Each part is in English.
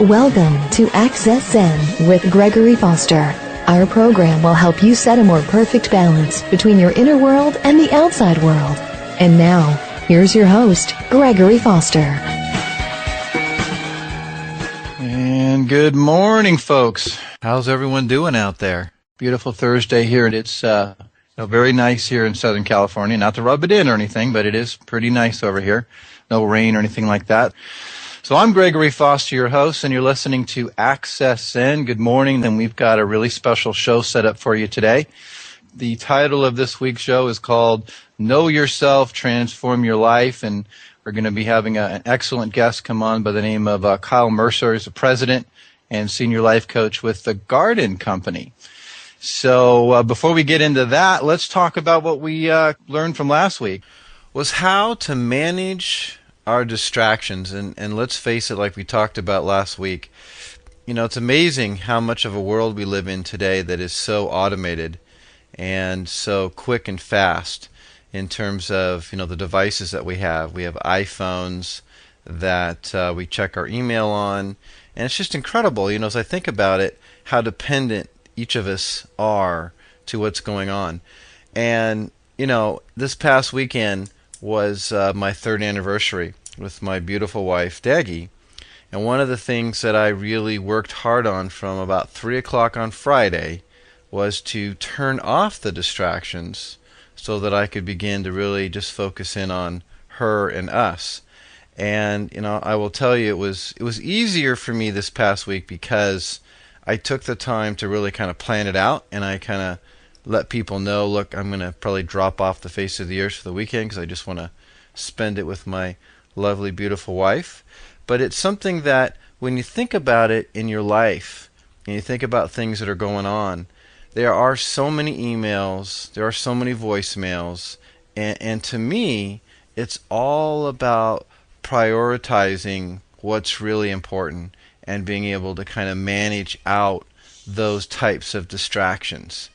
Welcome to Access Zen with Gregory Foster. Our program will help you set a more perfect balance between your inner world and the outside world. And now, here's your host, Gregory Foster. And good morning, folks. How's everyone doing out there? Beautiful Thursday here, and it's very nice here in Southern California. Not to rub it in or anything, but it is pretty nice over here. No rain or anything like that. So I'm Gregory Foster, your host, and you're listening to Access Zen. Good morning, and we've got a really special show set up for you today. The title of this week's show is called Know Yourself, Transform Your Life, and we're going to be having an excellent guest come on by the name of Kyle Mercer. He's the president and senior life coach with the Garden Company. So before we get into that, let's talk about what we learned from last week. Was how to manage our distractions, and let's face it, like we talked about last week, it's amazing how much of a world we live in today that is so automated and so quick and fast in terms of the devices that we have. We have iPhones that we check our email on, and it's just incredible, as I think about it, how dependent each of us are to what's going on. And this past weekend was my third anniversary with my beautiful wife, Daggy. And one of the things that I really worked hard on from about 3 o'clock on Friday was to turn off the distractions so that I could begin to really just focus in on her and us. And, I will tell you, it was easier for me this past week because I took the time to really kind of plan it out, and I kind of let people know, look, I'm going to probably drop off the face of the earth for the weekend because I just want to spend it with my lovely, beautiful wife. But it's something that when you think about it in your life, and you think about things that are going on, there are so many emails, there are so many voicemails, and to me, it's all about prioritizing what's really important and being able to kind of manage out those types of distractions.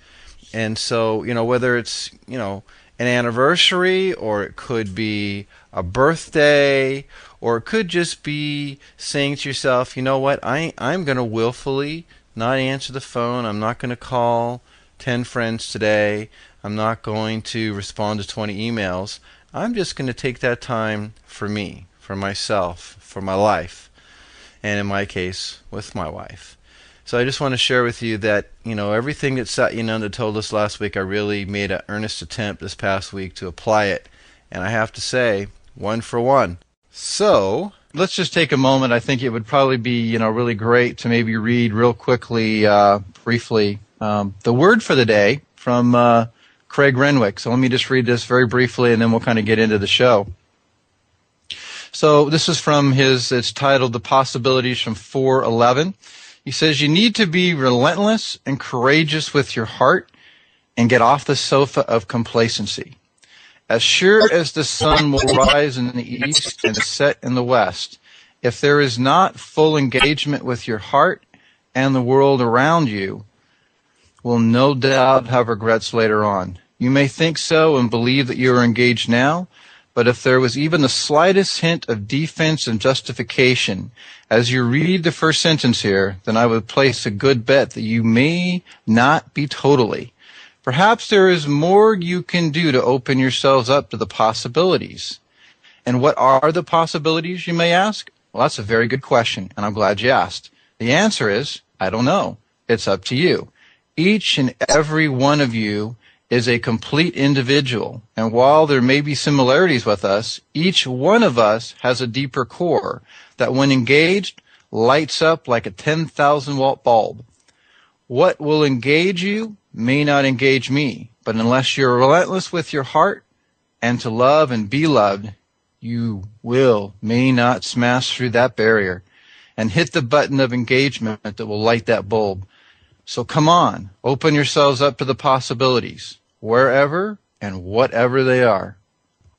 And so, whether it's, an anniversary, or it could be a birthday, or it could just be saying to yourself, you know what, I'm going to willfully not answer the phone. I'm not going to call 10 friends today. I'm not going to respond to 20 emails. I'm just going to take that time for me, for myself, for my life, and in my case, with my wife. So I just want to share with you that, everything that Satyananda told us last week, I really made an earnest attempt this past week to apply it. And I have to say, 1 for 1. So let's just take a moment. I think it would probably be, really great to maybe read real quickly, briefly, the word for the day from Craig Renwick. So let me just read this very briefly, and then we'll kind of get into the show. So this is from it's titled The Possibilities from 4:11. He says, you need to be relentless and courageous with your heart and get off the sofa of complacency. As sure as the sun will rise in the east and set in the west, if there is not full engagement with your heart and the world around you, will no doubt have regrets later on. You may think so and believe that you are engaged now, but if there was even the slightest hint of defense and justification as you read the first sentence here, then I would place a good bet that you may not be totally. Perhaps there is more you can do to open yourselves up to the possibilities. And what are the possibilities, you may ask? Well, that's a very good question, and I'm glad you asked. The answer is, I don't know. It's up to you. Each and every one of you is a complete individual, and while there may be similarities with us, each one of us has a deeper core that, when engaged, lights up like a 10,000-watt bulb. What will engage you may not engage me, but unless you're relentless with your heart and to love and be loved, you may not smash through that barrier and hit the button of engagement that will light that bulb. So come on, open yourselves up to the possibilities, wherever and whatever they are.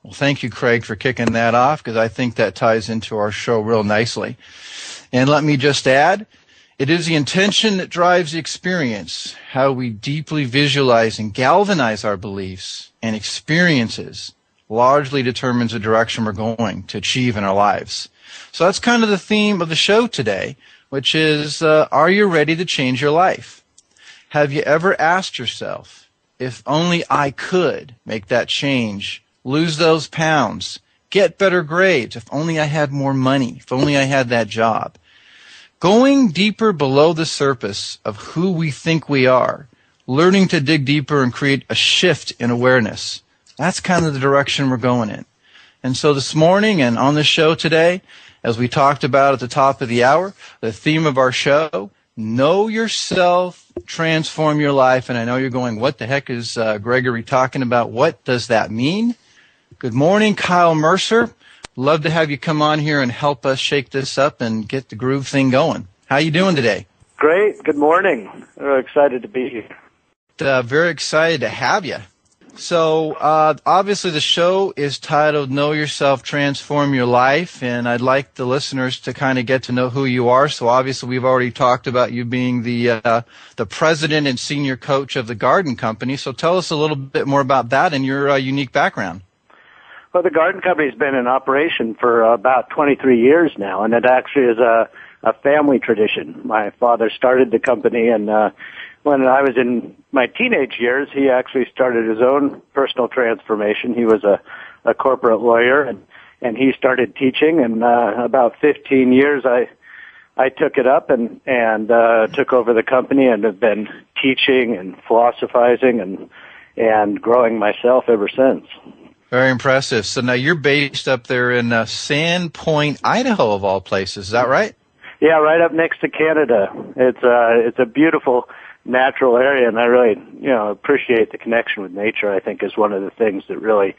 Well, thank you, Craig, for kicking that off, because I think that ties into our show real nicely. And let me just add, it is the intention that drives the experience, how we deeply visualize and galvanize our beliefs and experiences largely determines the direction we're going to achieve in our lives. So that's kind of the theme of the show today. which is, are you ready to change your life? Have you ever asked yourself, if only I could make that change, lose those pounds, get better grades, if only I had more money, if only I had that job? Going deeper below the surface of who we think we are, learning to dig deeper and create a shift in awareness. That's kind of the direction we're going in. And so this morning and on the show today, as we talked about at the top of the hour, the theme of our show, know yourself, transform your life. And I know you're going, what the heck is Gregory talking about? What does that mean? Good morning, Kyle Mercer. Love to have you come on here and help us shake this up and get the groove thing going. How you doing today? Great. Good morning. We're excited to be here. Very excited to have you. So obviously the show is titled Know Yourself, Transform Your Life, and I'd like the listeners to kind of get to know who you are. So obviously we've already talked about you being the president and senior coach of the Garden Company. So tell us a little bit more about that and your unique background. Well, the Garden Company's been in operation for about 23 years now, and it actually is a family tradition. My father started the company, and when I was in my teenage years, he actually started his own personal transformation. He was a corporate lawyer, and he started teaching, and about 15 years I took it up and took over the company and have been teaching and philosophizing and growing myself ever since. Very impressive. So now you're based up there in Sandpoint, Idaho, of all places. Is that right? Yeah, right up next to Canada. It's a beautiful natural area, and I really appreciate the connection with nature. I think is one of the things that really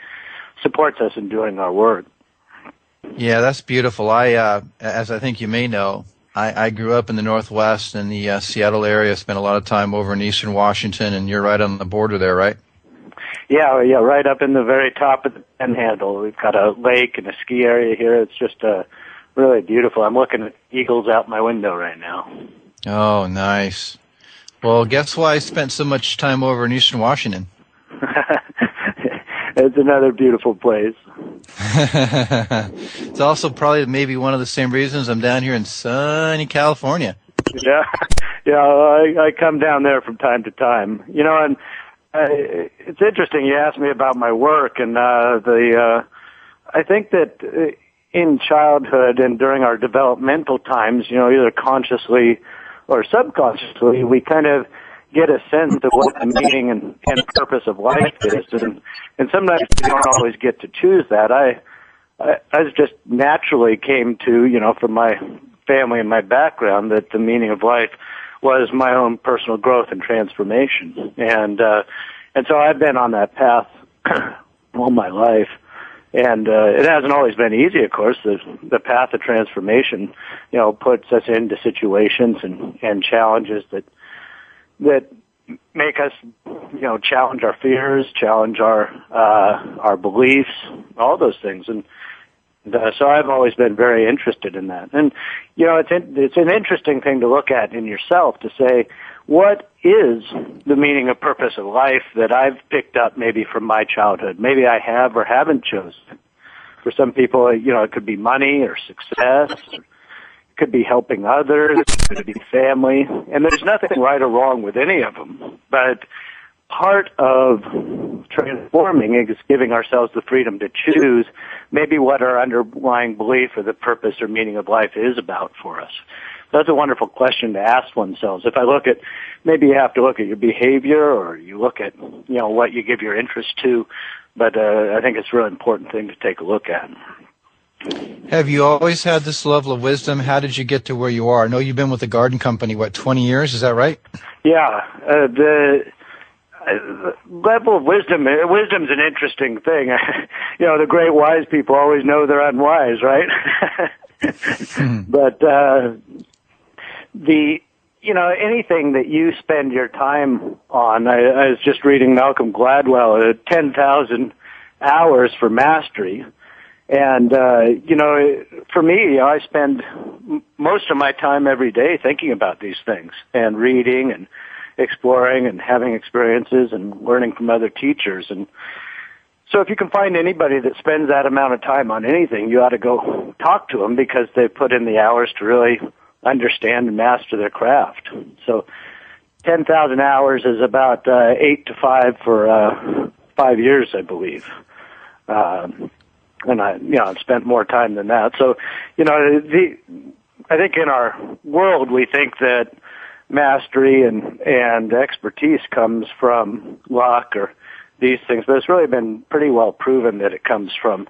supports us in doing our work. Yeah, that's beautiful. As I think you may know, I grew up in the Northwest in the Seattle area. Spent a lot of time over in Eastern Washington, and you're right on the border there, right? Yeah, right up in the very top of the Panhandle. We've got a lake and a ski area here. It's just really beautiful. I'm looking at eagles out my window right now. Oh, nice. Well, guess why I spent so much time over in Eastern Washington? It's another beautiful place. It's also probably maybe one of the same reasons I'm down here in sunny California. Yeah, I come down there from time to time. And it's interesting. You asked me about my work, and I think that in childhood and during our developmental times, either consciously or subconsciously, we kind of get a sense of what the meaning and purpose of life is, and sometimes we don't always get to choose that. I just naturally came to, from my family and my background, that the meaning of life was my own personal growth and transformation. And so I've been on that path all my life. And it hasn't always been easy, of course. The path of transformation, puts us into situations and challenges that make us, challenge our fears, challenge our beliefs, all those things. And so I've always been very interested in that. And, it's an interesting thing to look at in yourself to say, what is the meaning or purpose of life that I've picked up maybe from my childhood? Maybe I have or haven't chosen. For some people, it could be money or success. It could be helping others. It could be family. And there's nothing right or wrong with any of them. But part of transforming is giving ourselves the freedom to choose maybe what our underlying belief or the purpose or meaning of life is about for us. That's a wonderful question to ask oneself. If I look at, maybe you have to look at your behavior or you look at, what you give your interest to, but I think it's a really important thing to take a look at. Have you always had this level of wisdom? How did you get to where you are? I know you've been with the Garden Company, 20 years? Is that right? Yeah. The level of wisdom's an interesting thing. The great wise people always know they're unwise, right? But anything that you spend your time on, I was just reading Malcolm Gladwell, 10,000 hours for mastery. And, for me, I spend most of my time every day thinking about these things and reading and exploring and having experiences and learning from other teachers. And so if you can find anybody that spends that amount of time on anything, you ought to go talk to them because they put in the hours to really understand and master their craft. So 10,000 hours is about 8 to 5 for 5 years, I believe. And I've spent more time than that. So, I think in our world we think that mastery and expertise comes from luck or these things, but it's really been pretty well proven that it comes from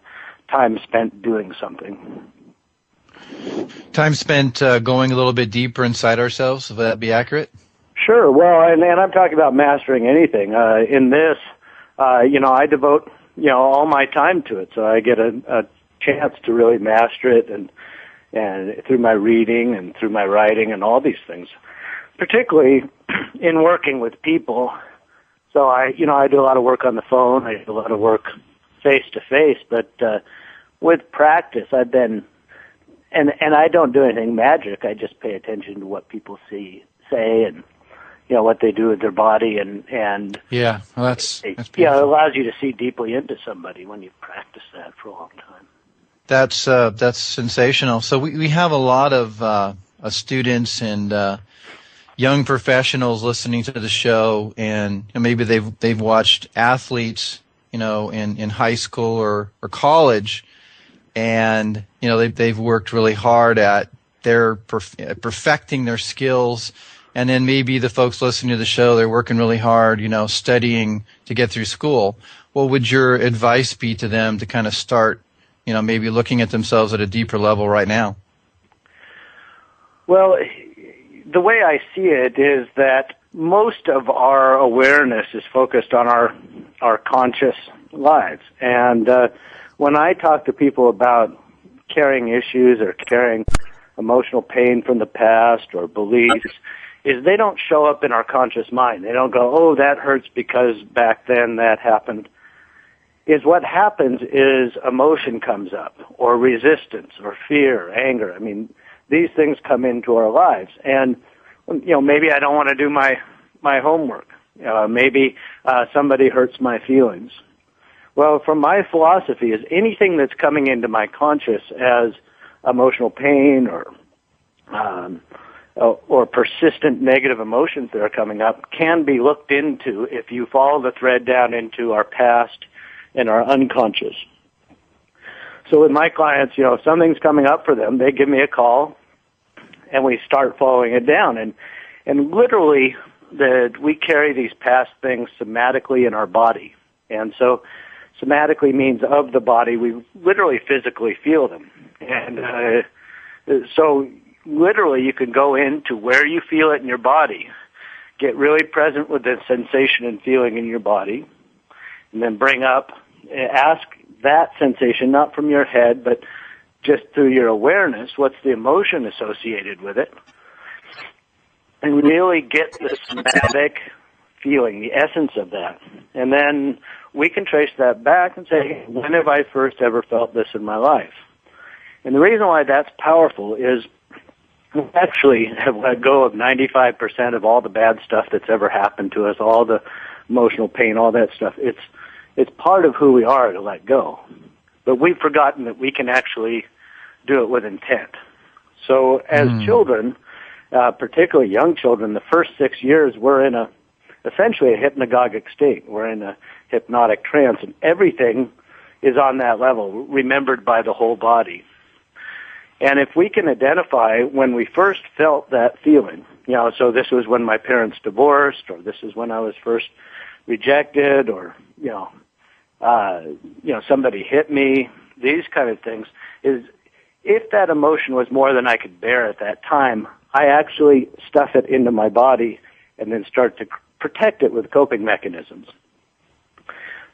time spent doing something. Time spent going a little bit deeper inside ourselves, would that be accurate? Sure. Well, and I'm talking about mastering anything. In this, I devote, all my time to it, so I get a chance to really master it and through my reading and through my writing and all these things, particularly in working with people. So I do a lot of work on the phone. I do a lot of work face to face, but with practice, I've been, and I don't do anything magic. I just pay attention to what people say, and what they do with their body, and yeah, well, that's it allows you to see deeply into somebody when you practice that for a long time. That's sensational. So we have a lot of students and young professionals listening to the show, and maybe they've watched athletes, in high school or college, and they've worked really hard at their perfecting their skills. And then maybe the folks listening to the show, they're working really hard, studying to get through school. What would your advice be to them to kind of start, maybe looking at themselves at a deeper level right now? Well, the way I see it is that most of our awareness is focused on our conscious lives. And when I talk to people about carrying issues or carrying emotional pain from the past or beliefs, is they don't show up in our conscious mind. They don't go, oh, that hurts because back then that happened. Is what happens is emotion comes up, or resistance, or fear, anger. I mean, these things come into our lives. And, maybe I don't want to do my homework. Maybe somebody hurts my feelings. Well, from my philosophy is anything that's coming into my conscious as emotional pain or persistent negative emotions that are coming up can be looked into if you follow the thread down into our past and our unconscious. So with my clients, if something's coming up for them, they give me a call and we start following it down. And literally, we carry these past things somatically in our body. And so somatically means of the body, we literally physically feel them. And so literally you can go into where you feel it in your body, get really present with the sensation and feeling in your body, and then ask that sensation, not from your head, but just through your awareness, what's the emotion associated with it, and really get the somatic feeling, the essence of that. And then we can trace that back and say, when have I first ever felt this in my life? And the reason why that's powerful is we actually have let go of 95% of all the bad stuff that's ever happened to us, all the emotional pain, all that stuff. It's part of who we are to let go. But we've forgotten that we can actually do it with intent. So as children, particularly young children, the first 6 years we're in essentially a hypnagogic state. We're in a hypnotic trance, and everything is on that level, remembered by the whole body. And if we can identify when we first felt that feeling, so this was when my parents divorced, or this is when I was first rejected, or, somebody hit me, these kind of things, is if that emotion was more than I could bear at that time, I actually stuff it into my body and then start to protect it with coping mechanisms.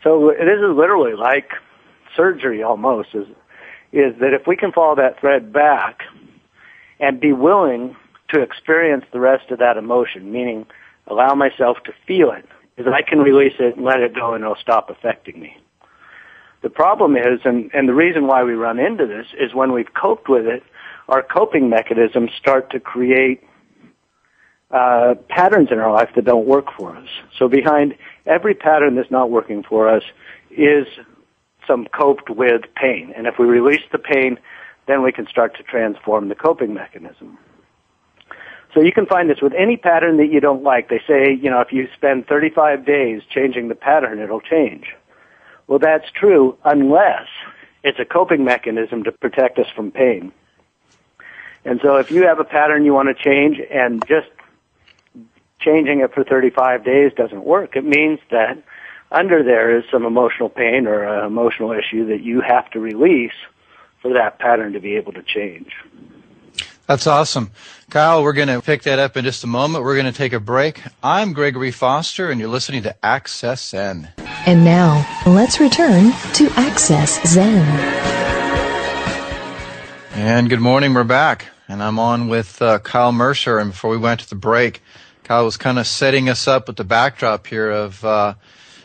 So this is literally like surgery almost, is that if we can follow that thread back and be willing to experience the rest of that emotion, meaning allow myself to feel it, is I can release it and let it go and it'll stop affecting me. The problem is, and the reason why we run into this, is when we've coped with it, our coping mechanisms start to create patterns in our life that don't work for us. So behind every pattern that's not working for us is some coped with pain. And if we release the pain, then we can start to transform the coping mechanism. So you can find this with any pattern that you don't like. They say, if you spend 35 days changing the pattern, it'll change. Well, that's true unless it's a coping mechanism to protect us from pain. And so if you have a pattern you want to change and just changing it for 35 days doesn't work, it means that under there is some emotional pain or an emotional issue that you have to release for that pattern to be able to change. That's awesome. Kyle, we're going to pick that up in just a moment. We're going to take a break. I'm Gregory Foster, and you're listening to Access Zen. And now, let's return to Access Zen. And good morning, we're back. And I'm on with Kyle Mercer. And before we went to the break, Kyle was kind of setting us up with the backdrop here of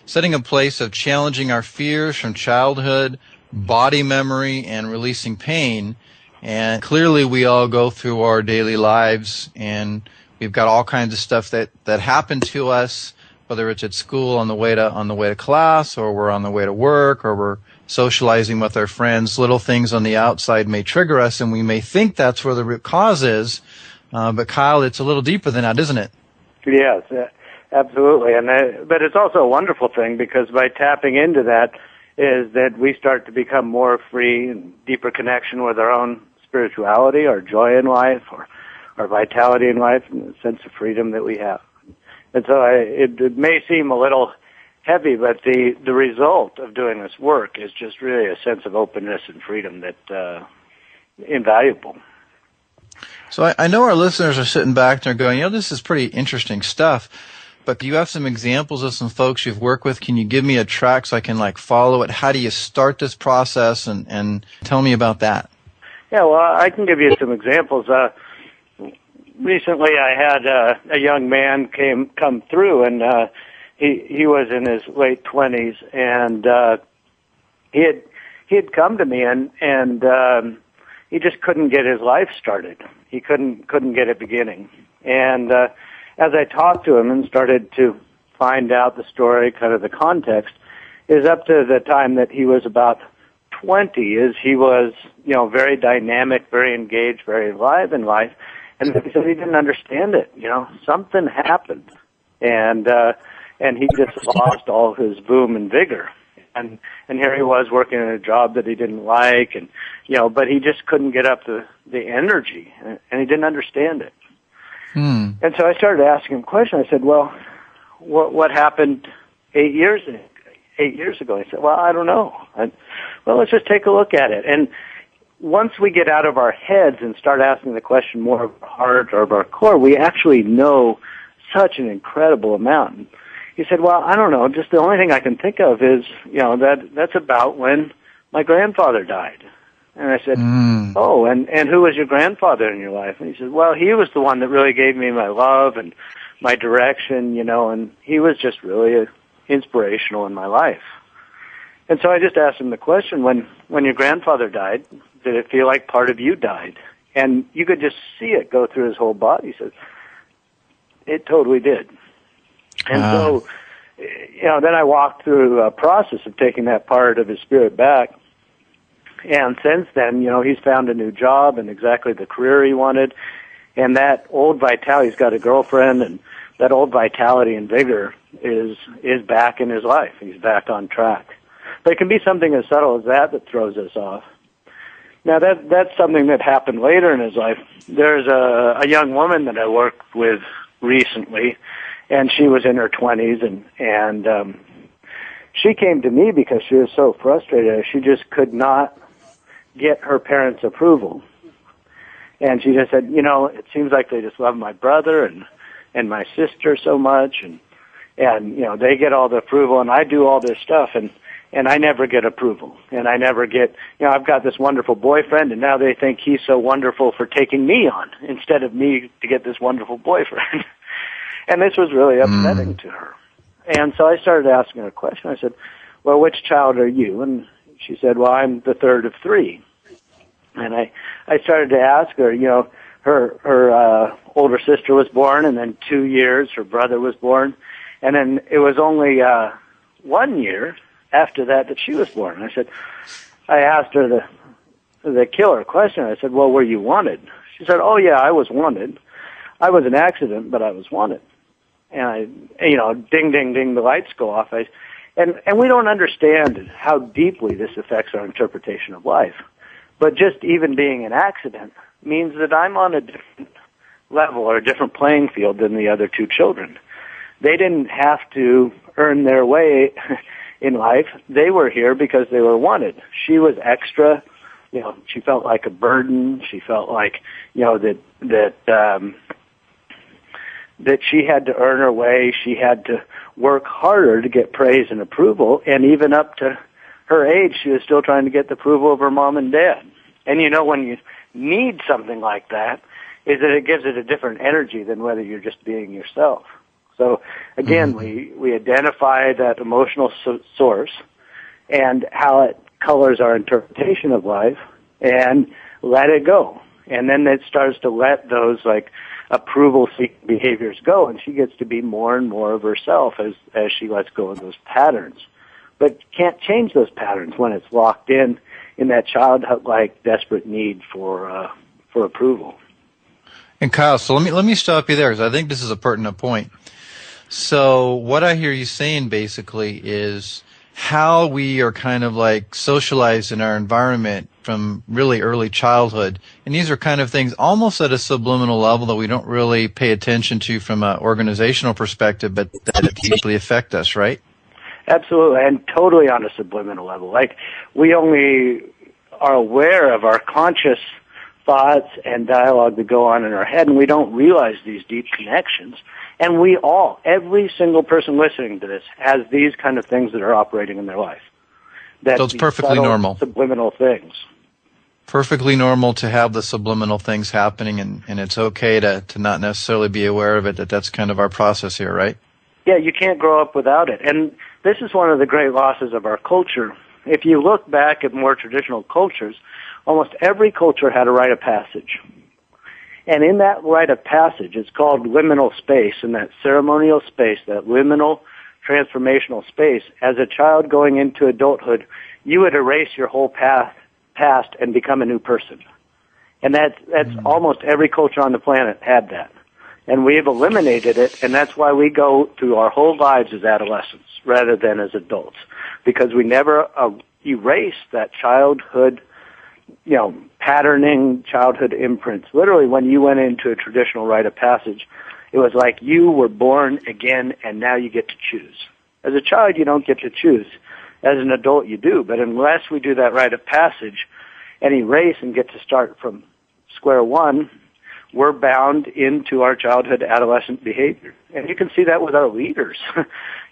setting a place of challenging our fears from childhood, body memory, and releasing pain. And clearly we all go through our daily lives, and we've got all kinds of stuff that happened to us, whether it's at school on the way to class, or we're on the way to work, or we're socializing with our friends. Little things on the outside may trigger us, and we may think that's where the root cause is. But Kyle, it's a little deeper than that, isn't it? Yes, absolutely. But it's also a wonderful thing, because by tapping into that is that we start to become more free and deeper connection with our own spirituality, our joy in life, or our vitality in life, and the sense of freedom that we have. And so it may seem a little heavy, but the result of doing this work is just really a sense of openness and freedom that invaluable. So I know our listeners are sitting back there going, this is pretty interesting stuff, but do you have some examples of some folks you've worked with? Can you give me a track so I can follow it? How do you start this process, and tell me about that? Yeah, well, I can give you some examples. Recently, I had a young man come through, and he was in his late 20s, and he had come to me, and he just couldn't get his life started. He couldn't get it beginning. And as I talked to him and started to find out the story, kind of the context, is up to the time that he was about 20, is he was, very dynamic, very engaged, very alive in life, and he said he didn't understand it. Something happened, and he just lost all his boom and vigor. And here he was working in a job that he didn't like, and but he just couldn't get up the energy, and he didn't understand it. And so I started asking him questions. I said, "Well, what happened 8 years ago?" He said, "Well, I don't know." Well, let's just take a look at it. And once we get out of our heads and start asking the question more of our heart or of our core, we actually know such an incredible amount. And he said, "Well, I don't know. Just the only thing I can think of is, that's about when my grandfather died." And I said, "Oh, and who was your grandfather in your life?" And he said, "Well, he was the one that really gave me my love and my direction, and he was just really inspirational in my life." And so I just asked him the question, when your grandfather died, did it feel like part of you died? And you could just see it go through his whole body. He said, "It totally did." And so, then I walked through a process of taking that part of his spirit back. And since then, he's found a new job and exactly the career he wanted. And that old vitality, he's got a girlfriend, and that old vitality and vigor is back in his life. He's back on track. But it can be something as subtle as that throws us off. Now, that's something that happened later in his life. There's a young woman that I worked with recently, and she was in her 20s, and she came to me because she was so frustrated. She just could not get her parents' approval. And she just said, it seems like they just love my brother and my sister so much, and they get all the approval, and I do all this stuff, and I never get approval. And I never get, I've got this wonderful boyfriend, and now they think he's so wonderful for taking me on instead of me to get this wonderful boyfriend. And this was really upsetting to her. And so I started asking her a question. I said, "Well, which child are you?" And she said, "Well, I'm the third of three." And I started to ask her, her older sister was born, and then 2 years her brother was born. And then it was only 1 year after that she was born. I asked her the killer question. I said, "Well, were you wanted?" She said, "Oh, yeah, I was wanted. I was an accident, but I was wanted. And ding, ding, ding, the lights go off. And we don't understand how deeply this affects our interpretation of life. But just even being an accident means that I'm on a different level or a different playing field than the other two children. They didn't have to earn their way in life. They were here because they were wanted. She was extra. She felt like a burden. She felt like, that she had to earn her way. She had to work harder to get praise and approval. And even up to her age, she was still trying to get the approval of her mom and dad. And when you need something like that, is that it gives it a different energy than whether you're just being yourself. So again, we identify that emotional source and how it colors our interpretation of life and let it go. And then it starts to let those approval-seeking behaviors go, and she gets to be more and more of herself as she lets go of those patterns. But can't change those patterns when it's locked in that childlike, desperate need for approval. And Kyle, so let me stop you there because I think this is a pertinent point. So what I hear you saying basically is how we are kind of socialized in our environment from really early childhood. And these are kind of things almost at a subliminal level that we don't really pay attention to from an organizational perspective, but that deeply affect us, right? Absolutely, and totally on a subliminal level. We only are aware of our conscious thoughts and dialogue that go on in our head, and we don't realize these deep connections. And every single person listening to this has these kind of things that are operating in their life. So it's perfectly normal. Subliminal things. Perfectly normal to have the subliminal things happening, and it's okay to not necessarily be aware of it, that's kind of our process here, right? Yeah, you can't grow up without it. And this is one of the great losses of our culture. If you look back at more traditional cultures, almost every culture had a rite of passage. And in that rite of passage, it's called liminal space, in that ceremonial space, that liminal transformational space, as a child going into adulthood, you would erase your whole past and become a new person. And that's almost every culture on the planet had that. And we've eliminated it, and that's why we go through our whole lives as adolescents rather than as adults, because we never erase that childhood patterning, childhood imprints. Literally, when you went into a traditional rite of passage, it was like you were born again, and now you get to choose. As a child, you don't get to choose. As an adult, you do. But unless we do that rite of passage and erase and get to start from square one, we're bound into our childhood adolescent behavior. And you can see that with our leaders.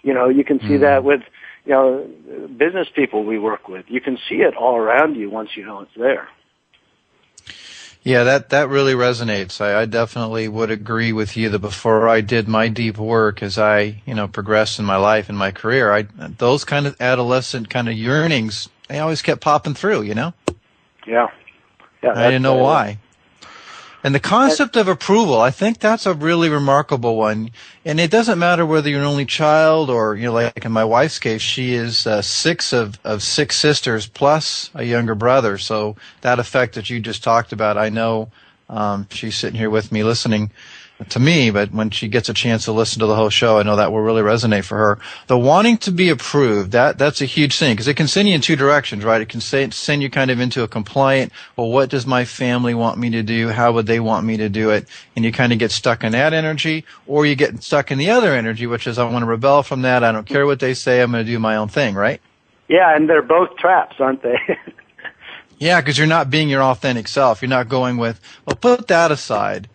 You can see that with business people we work with. You can see it all around you once you know it's there. Yeah, that really resonates. I definitely would agree with you that before I did my deep work, as I progressed in my life and my career, those kind of adolescent kind of yearnings, they always kept popping through. Yeah. I didn't know why. And the concept of approval, I think that's a really remarkable one. And it doesn't matter whether you're an only child or, like in my wife's case, she is six of six sisters plus a younger brother. So that effect that you just talked about, I know she's sitting here with me listening to me, but when she gets a chance to listen to the whole show, I know that will really resonate for her. The wanting to be approved, that's a huge thing, because it can send you in two directions, right? It can send you kind of into a compliant, well, what does my family want me to do? How would they want me to do it? And you kind of get stuck in that energy, or you get stuck in the other energy, which is I want to rebel from that. I don't care what they say. I'm going to do my own thing, right? Yeah, and they're both traps, aren't they? Yeah, because you're not being your authentic self. You're not going with, well, put that aside.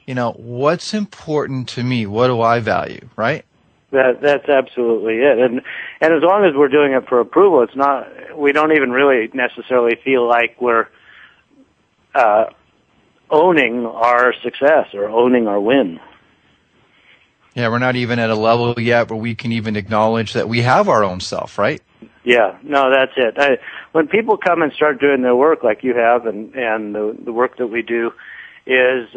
What's important to me? What do I value, right? That's absolutely it. And as long as we're doing it for approval, we don't even really necessarily feel like we're owning our success or owning our win. Yeah, we're not even at a level yet where we can even acknowledge that we have our own self, right? Yeah, no, that's it. When people come and start doing their work like you have and the work that we do is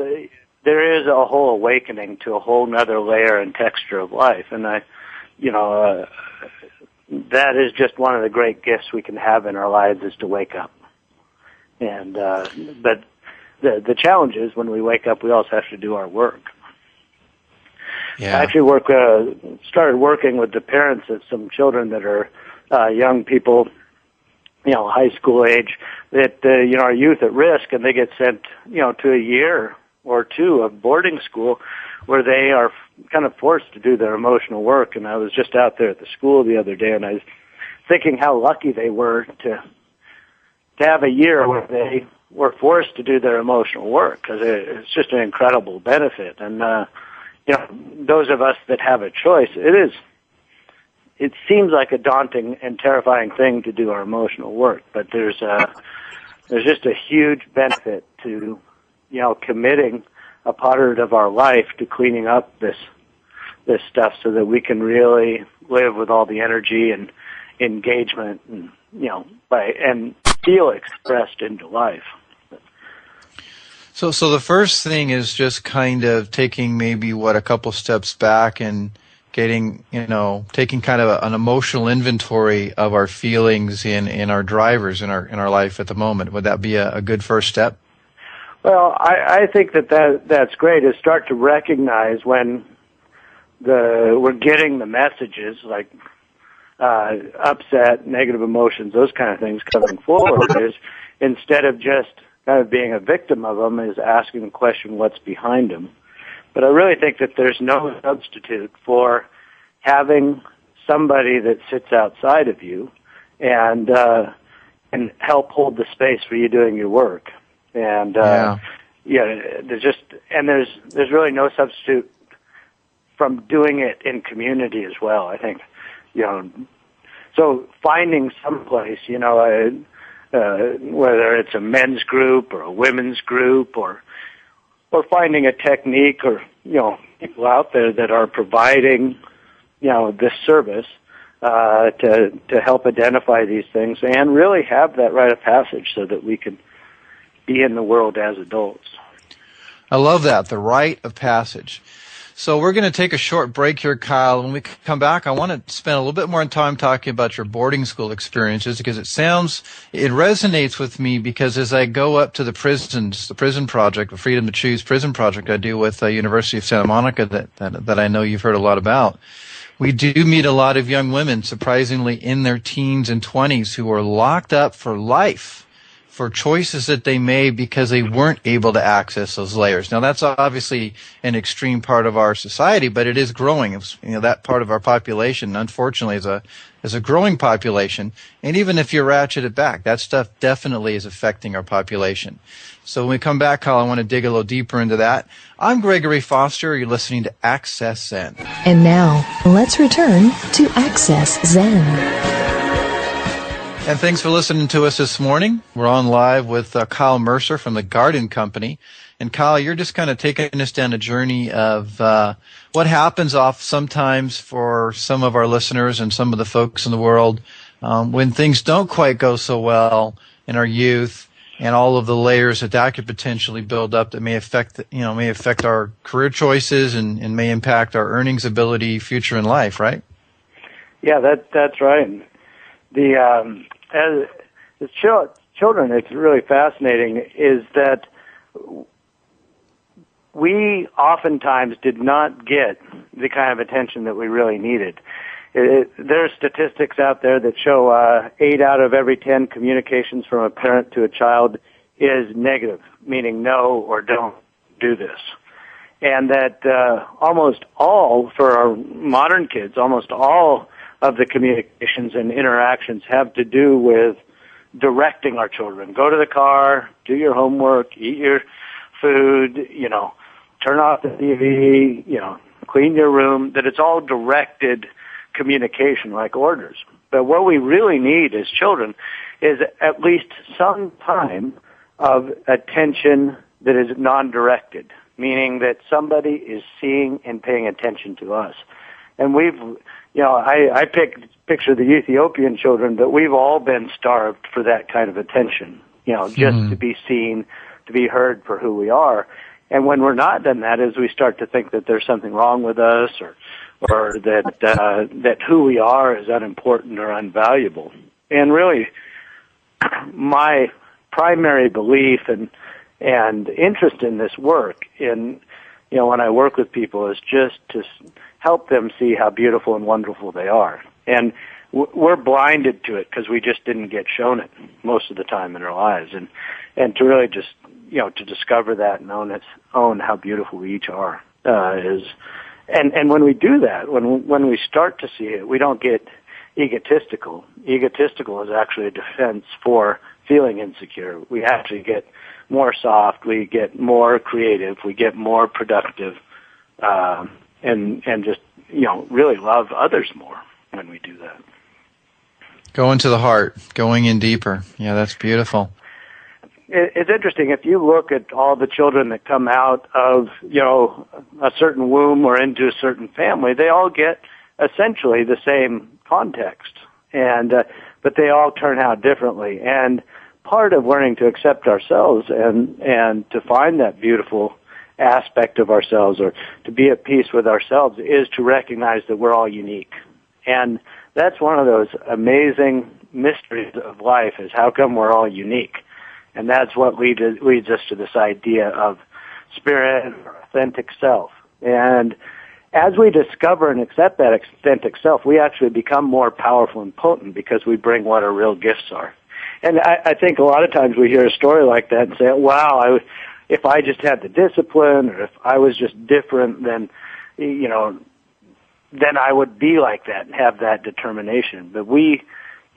there is a whole awakening to a whole nother layer and texture of life. And that is just one of the great gifts we can have in our lives, is to wake up. And but the challenge is when we wake up, we also have to do our work. Yeah. I actually started working with the parents of some children that are young people, high school age, that are youth at risk, and they get sent to a year or two of boarding school where they are kind of forced to do their emotional work. And I was just out there at the school the other day, and I was thinking how lucky they were to have a year where they were forced to do their emotional work, because it's just an incredible benefit. And those of us that have a choice, it seems like a daunting and terrifying thing to do our emotional work, but there's just a huge benefit to committing a part of our life to cleaning up this stuff, so that we can really live with all the energy and engagement and and feel expressed into life. So the first thing is just kind of taking maybe a couple steps back and taking kind of an emotional inventory of our feelings in our drivers in our life at the moment. Would that be a good first step? Well, I think that's great, is start to recognize when we're getting the messages like upset, negative emotions, those kind of things coming forward, is instead of just kind of being a victim of them, is asking the question, what's behind them. But I really think that there's no substitute for having somebody that sits outside of you and help hold the space for you doing your work. And there's really no substitute from doing it in community as well, I think. So finding some place, whether it's a men's group or a women's group, or finding a technique, or people out there that are providing this service to help identify these things and really have that rite of passage, so that we can be in the world as adults. I love that, the rite of passage. So we're going to take a short break here, Kyle. When we come back, I want to spend a little bit more time talking about your boarding school experiences, because it resonates with me, because as I go up to the prisons, the prison project, the Freedom to Choose prison project I do with the University of Santa Monica that I know you've heard a lot about, we do meet a lot of young women, surprisingly in their teens and 20s, who are locked up for life for choices that they made because they weren't able to access those layers. Now, that's obviously an extreme part of our society, but it is growing. That part of our population, unfortunately, is a growing population. And even if you ratchet it back, that stuff definitely is affecting our population. So when we come back, Kyle, I want to dig a little deeper into that. I'm Gregory Foster. You're listening to Access Zen. And now, let's return to Access Zen. And thanks for listening to us this morning. We're on live with Kyle Mercer from the Garden Company. And Kyle, you're just kind of taking us down a journey of what happens sometimes for some of our listeners and some of the folks in the world when things don't quite go so well in our youth, and all of the layers that could potentially build up that may affect our career choices and may impact our earnings ability, future in life, right? Yeah, that's right. As children, it's really fascinating, is that we oftentimes did not get the kind of attention that we really needed. There are statistics out there that show 8 out of every 10 communications from a parent to a child is negative, meaning no or don't do this. And that almost all, for our modern kids, almost all of the communications and interactions have to do with directing our children. Go to the car, do your homework, eat your food, turn off the TV, clean your room, that it's all directed communication like orders. But what we really need as children is at least some time of attention that is non-directed, meaning that somebody is seeing and paying attention to us. And I picture the Ethiopian children, but we've all been starved for that kind of attention, just to be seen, to be heard for who we are. And when we're not done that, is we start to think that there's something wrong with us, or that who we are is unimportant or unvaluable. And really, my primary belief and interest in this work, in when I work with people is just to help them see how beautiful and wonderful they are. And we're blinded to it because we just didn't get shown it most of the time in our lives. And to really just, to discover that and own how beautiful we each are, and when we do that, when we start to see it, we don't get egotistical. Egotistical is actually a defense for feeling insecure. We actually get more soft, we get more creative, we get more productive, and just, really love others more when we do that. Going to the heart, going in deeper. Yeah, that's beautiful. It's interesting. If you look at all the children that come out of, a certain womb or into a certain family, they all get essentially the same context, but they all turn out differently. And part of learning to accept ourselves and to find that beautiful aspect of ourselves, or to be at peace with ourselves, is to recognize that we're all unique. And that's one of those amazing mysteries of life, is how come we're all unique. And that's what leads us to this idea of spirit or authentic self. And as we discover and accept that authentic self, we actually become more powerful and potent because we bring what our real gifts are. And I think a lot of times we hear a story like that and say, wow, if I just had the discipline, or if I was just different, then I would be like that and have that determination. But we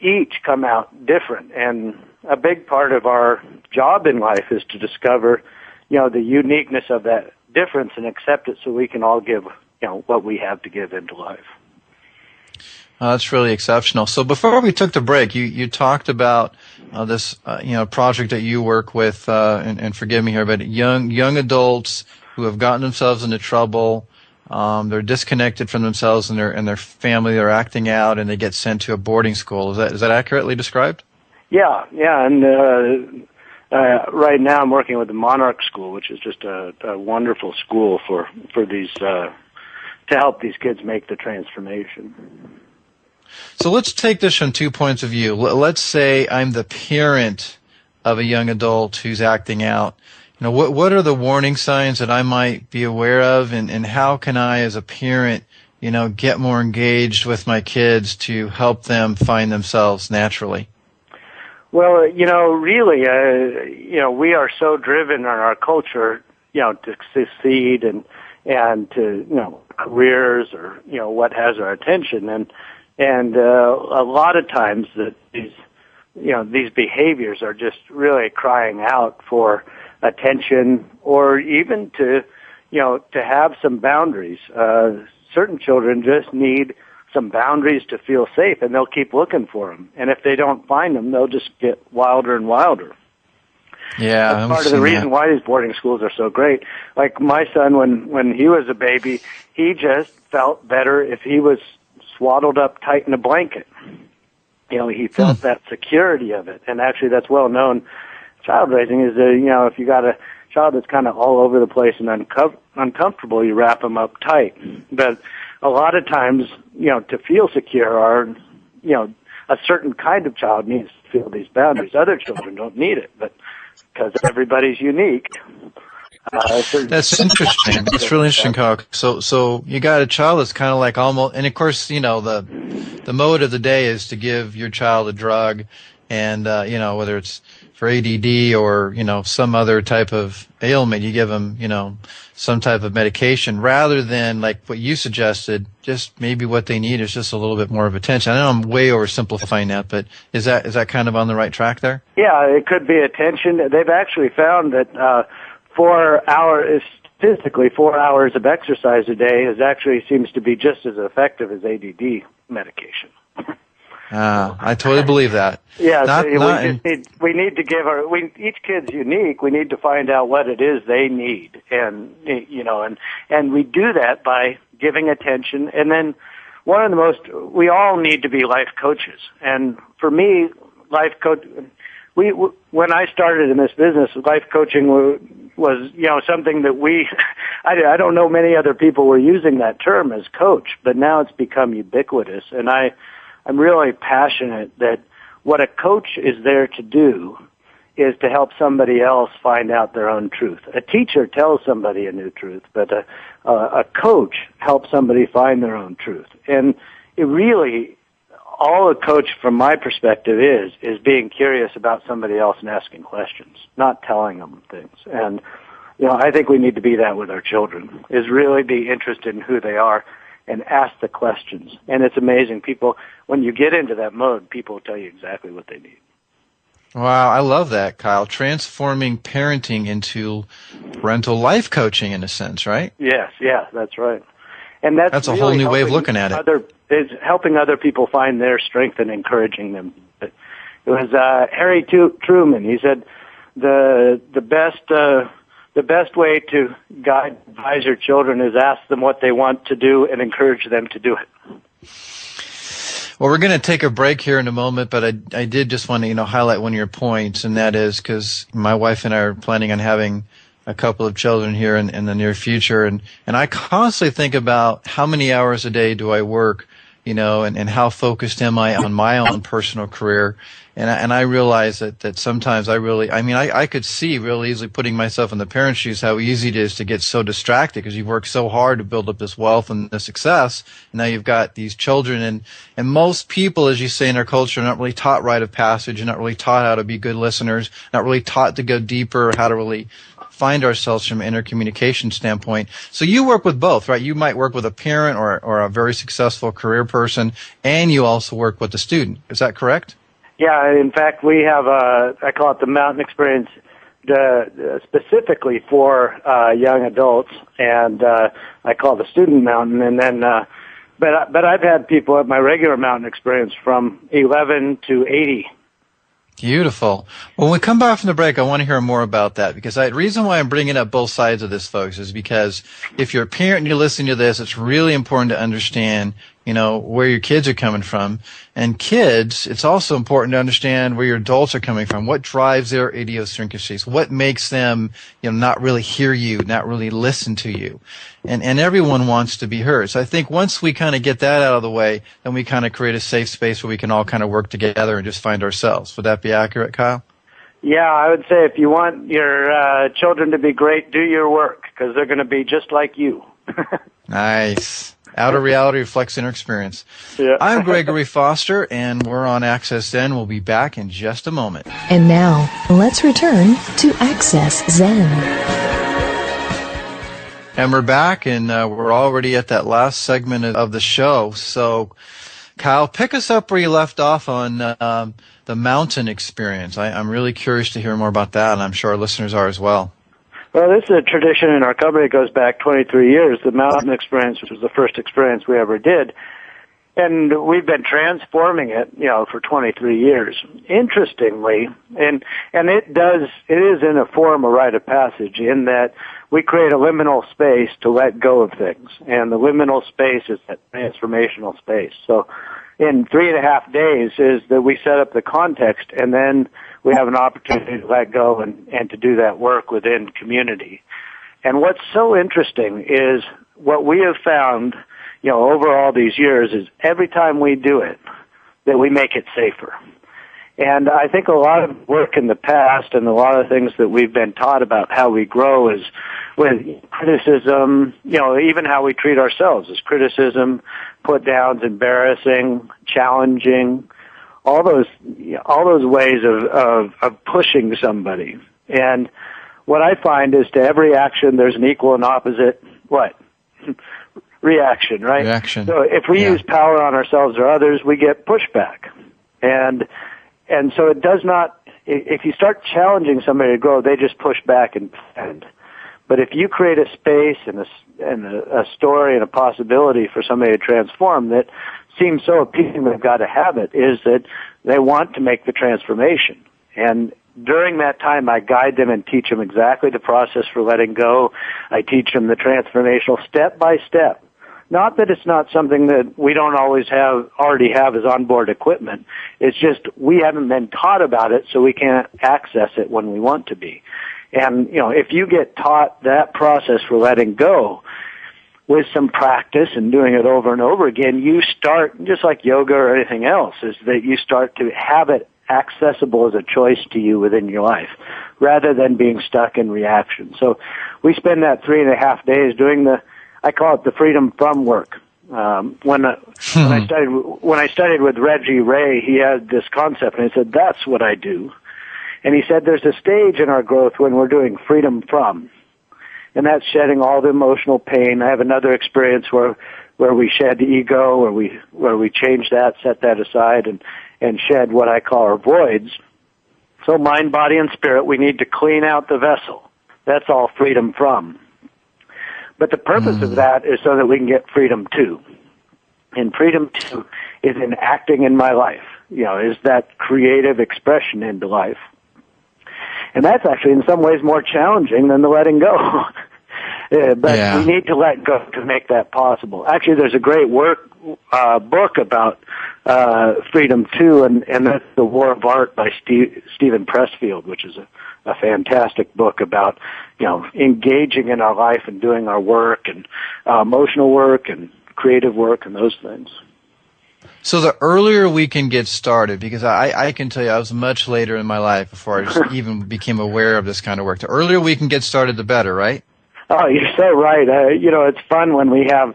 each come out different, and a big part of our job in life is to discover, the uniqueness of that difference and accept it, so we can all give, what we have to give into life. That's really exceptional. So before we took the break, you talked about this project that you work with, and forgive me here, but young adults who have gotten themselves into trouble. They're disconnected from themselves and their family. They're acting out, and they get sent to a boarding school. Is that accurately described? Yeah, and right now I'm working with the Monarch School, which is just a wonderful school for these to help these kids make the transformation. So let's take this from 2 points of view. Let's say I'm the parent of a young adult who's acting out. What are the warning signs that I might be aware of, and how can I, as a parent, get more engaged with my kids to help them find themselves naturally? Well, really, we are so driven in our culture, to succeed and to, careers, or, what has our attention. And a lot of times that these behaviors are just really crying out for attention, or even to have some boundaries. Certain children just need some boundaries to feel safe, and they'll keep looking for them. And if they don't find them, they'll just get wilder and wilder. Yeah, that's part of the reason why these boarding schools are so great. Like my son, when he was a baby, he just felt better if he was swaddled up tight in a blanket. He felt that security of it. And actually, that's well known. Child raising is if you got a child that's kind of all over the place and uncomfortable, you wrap them up tight. But a lot of times, to feel secure, a certain kind of child needs to feel these boundaries. Other children don't need it, but because everybody's unique. That's interesting. That's really interesting, Kyle. So you got a child that's kind of like almost, and of course, the mode of the day is to give your child a drug, and whether it's for ADD or some other type of ailment, you give them some type of medication, rather than like what you suggested. Just maybe what they need is just a little bit more of attention. I know I'm way oversimplifying that, but is that kind of on the right track there? Yeah, it could be attention. They've actually found that 4 hours, statistically, 4 hours of exercise a day seems to be just as effective as ADD medication. I totally believe that. Yeah, we need to give each kid's unique. We need to find out what it is they need, and we do that by giving attention. And then we all need to be life coaches. And for me, life coach, when I started in this business, life coaching was something that I don't know many other people were using that term as coach, but now it's become ubiquitous. And I'm really passionate that what a coach is there to do is to help somebody else find out their own truth. A teacher tells somebody a new truth, but a coach helps somebody find their own truth. And it really, all a coach from my perspective is being curious about somebody else and asking questions, not telling them things. And, I think we need to be that with our children, is really be interested in who they are and ask the questions. And it's amazing. People, when you get into that mode, people will tell you exactly what they need. Wow, I love that, Kyle. Transforming parenting into parental life coaching, in a sense, right? Yes, that's right. And that's a really whole new way of looking at it. It's helping other people find their strength and encouraging them. It was Harry Truman. He said the best way to advise your children is ask them what they want to do and encourage them to do it. Well, we're going to take a break here in a moment, but I did just want to, highlight one of your points, and that is because my wife and I are planning on having a couple of children here in the near future, and I constantly think about how many hours a day do I work, and how focused am I on my own personal career. And I realize that sometimes I could see real easily putting myself in the parent's shoes how easy it is to get so distracted because you've worked so hard to build up this wealth and this success. And now you've got these children, and most people, as you say, in our culture, are not really taught rite of passage, not really taught how to be good listeners, not really taught to go deeper, how to really find ourselves from an intercommunication standpoint. So you work with both, right? You might work with a parent or a very successful career person, and you also work with the student. Is that correct? Yeah, in fact, we have I call it the Mountain Experience specifically for young adults, and I call it the Student Mountain. And then, but I've had people at my regular Mountain Experience from 11 to 80. Beautiful. When we come back from the break, I want to hear more about that, because the reason why I'm bringing up both sides of this, folks, is because if you're a parent and you're listening to this, it's really important to understand, where your kids are coming from. And kids, it's also important to understand where your adults are coming from. What drives their idiosyncrasies? What makes them, not really hear you, not really listen to you? And everyone wants to be heard. So I think once we kind of get that out of the way, then we kind of create a safe space where we can all kind of work together and just find ourselves. Would that be accurate, Kyle? Yeah, I would say if you want your children to be great, do your work, because they're going to be just like you. Nice. Outer reality reflects inner experience. Yeah. I'm Gregory Foster, and we're on Access Zen. We'll be back in just a moment. And now, let's return to Access Zen. And we're back, and we're already at that last segment of the show. So, Kyle, pick us up where you left off on the mountain experience. I'm really curious to hear more about that, and I'm sure our listeners are as well. Well, this is a tradition in our company that goes back 23 years, the Mountain Experience, which was the first experience we ever did. And we've been transforming it, for 23 years. Interestingly, and it is in a form of rite of passage in that we create a liminal space to let go of things. And the liminal space is that transformational space. So in 3.5 days is that we set up the context, and then we have an opportunity to let go and to do that work within community. And what's so interesting is what we have found, over all these years is every time we do it, that we make it safer. And I think a lot of work in the past and a lot of things that we've been taught about how we grow is with criticism, even how we treat ourselves is criticism, put downs, embarrassing, challenging, all those ways of pushing somebody. And what I find is to every action there's an equal and opposite reaction, right? Reaction. So if we use power on ourselves or others, we get pushback. And so it does not, if you start challenging somebody to grow, they just push back and defend. But if you create a space and a story and a possibility for somebody to transform that seems so appealing they've got to have it, is that they want to make the transformation. And during that time, I guide them and teach them exactly the process for letting go. I teach them the transformational step by step. Not that it's not something that we don't already have as onboard equipment. It's just we haven't been taught about it, so we can't access it when we want to be. And, if you get taught that process for letting go, with some practice and doing it over and over again, you start, just like yoga or anything else, is that you start to have it accessible as a choice to you within your life, rather than being stuck in reaction. So we spend that 3.5 days doing I call it the freedom from work. When I studied with Reggie Ray, he had this concept, and he said, that's what I do. And he said, there's a stage in our growth when we're doing freedom from, and that's shedding all the emotional pain. I have another experience where we shed ego, where we change that, set that aside, and shed what I call our voids. So mind, body, and spirit, we need to clean out the vessel. That's all freedom from. But the purpose of that is so that we can get freedom to. And freedom to is in acting in my life, is that creative expression into life. And that's actually in some ways more challenging than the letting go. But we need to let go to make that possible. Actually, there's a great book about freedom too, and that's The War of Art by Stephen Pressfield, which is a fantastic book about engaging in our life and doing our work and emotional work and creative work and those things. So the earlier we can get started, because I can tell you I was much later in my life before I just even became aware of this kind of work. The earlier we can get started, the better, right? Oh, you're so right. It's fun when we have,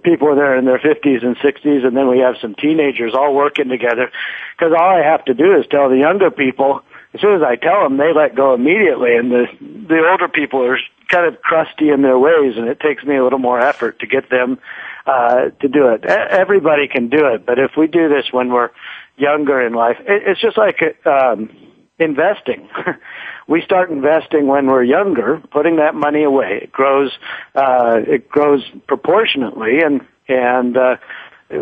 people there in their 50s and 60s, and then we have some teenagers all working together. Because all I have to do is tell the younger people, as soon as I tell them, they let go immediately. And the older people are kind of crusty in their ways, and it takes me a little more effort to get them to do it. Everybody can do it, but if we do this when we're younger in life, it's just like investing. We start investing when we're younger, putting that money away. It grows proportionately, and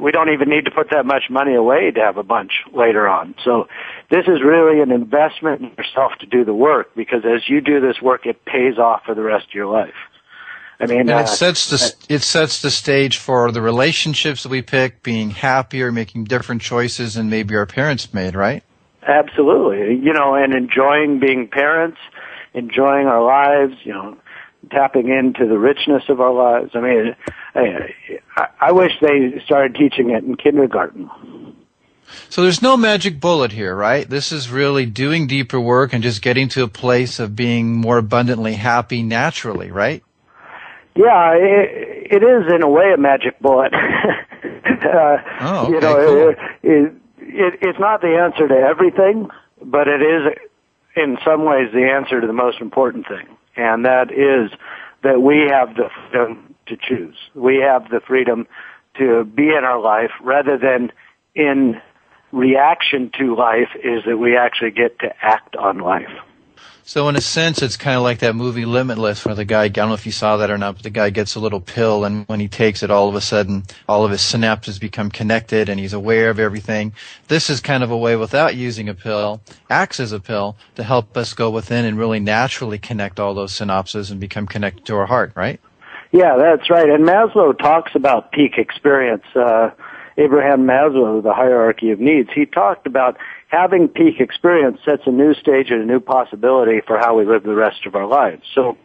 we don't even need to put that much money away to have a bunch later on. So this is really an investment in yourself to do the work, because as you do this work, it pays off for the rest of your life. I mean, and it sets the stage for the relationships that we pick, being happier, making different choices than maybe our parents made, right? Absolutely. And enjoying being parents, enjoying our lives, tapping into the richness of our lives. I mean, I wish they started teaching it in kindergarten. So there's no magic bullet here, right? This is really doing deeper work and just getting to a place of being more abundantly happy naturally, right? Yeah, it is in a way a magic bullet. Cool. It's not the answer to everything, but it is in some ways the answer to the most important thing, and that is that we have the freedom to choose. We have the freedom to be in our life rather than in reaction to life, is that we actually get to act on life. So in a sense, it's kind of like that movie Limitless, where the guy, I don't know if you saw that or not, but the guy gets a little pill, and when he takes it, all of a sudden, all of his synapses become connected, and he's aware of everything. This is kind of a way, without using a pill, acts as a pill, to help us go within and really naturally connect all those synapses and become connected to our heart, right? Yeah, that's right. And Maslow talks about peak experience. Abraham Maslow, the hierarchy of needs, he talked about having peak experience sets a new stage and a new possibility for how we live the rest of our lives. So,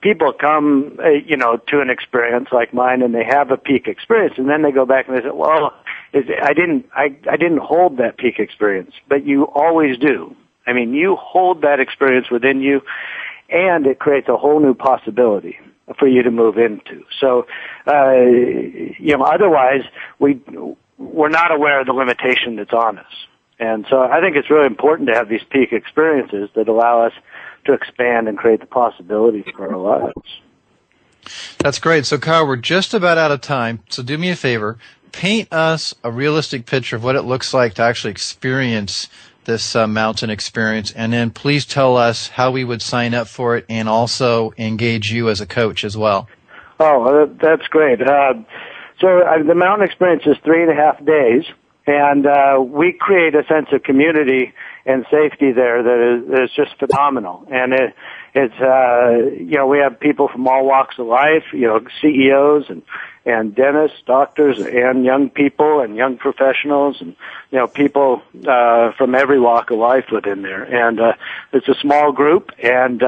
people come, to an experience like mine, and they have a peak experience, and then they go back and they say, well, I didn't hold that peak experience, but you always do. I mean, you hold that experience within you, and it creates a whole new possibility for you to move into. So, otherwise we're not aware of the limitation that's on us. And so I think it's really important to have these peak experiences that allow us to expand and create the possibilities for our lives. That's great. So, Kyle, we're just about out of time. So do me a favor. Paint us a realistic picture of what it looks like to actually experience this mountain experience. And then please tell us how we would sign up for it and also engage you as a coach as well. Oh, that's great. So the mountain experience is 3.5 days. And we create a sense of community and safety there that is just phenomenal. And we have people from all walks of life, CEOs and dentists, doctors, and young people and young professionals, and people from every walk of life within there. And it's a small group, and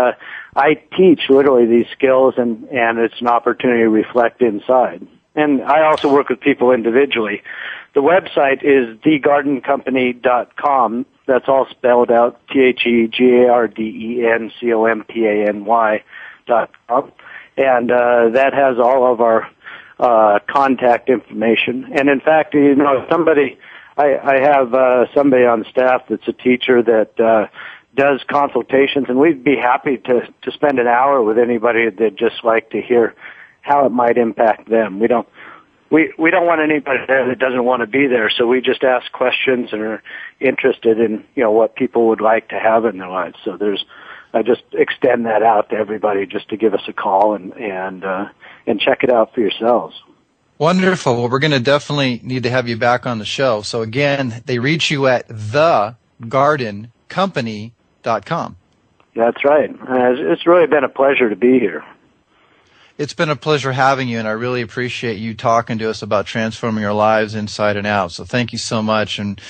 I teach literally these skills, and it's an opportunity to reflect inside. and I also work with people individually. The website is thegardencompany.com. That's all spelled out, thegardencompany.com. And that has all of our contact information. And in fact, I have somebody on staff that's a teacher that does consultations, and we'd be happy to spend an hour with anybody that'd just like to hear how it might impact them. We don't want anybody there that doesn't want to be there, so we just ask questions and are interested in what people would like to have in their lives. So I just extend that out to everybody just to give us a call and check it out for yourselves. Wonderful. Well, we're going to definitely need to have you back on the show. So again, they reach you at thegardencompany.com. That's right. It's really been a pleasure to be here. It's been a pleasure having you, and I really appreciate you talking to us about transforming our lives inside and out. So thank you so much. And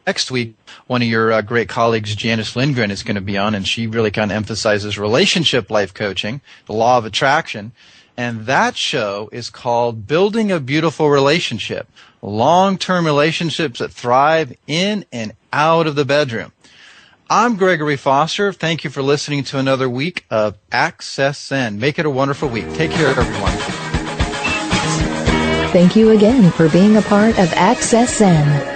next week, one of your great colleagues, Janice Lindgren, is going to be on, and she really kind of emphasizes relationship life coaching, the law of attraction. And that show is called Building a Beautiful Relationship, long-term relationships that thrive in and out of the bedroom. I'm Gregory Foster. Thank you for listening to another week of Access Zen. Make it a wonderful week. Take care, everyone. Thank you again for being a part of Access Zen.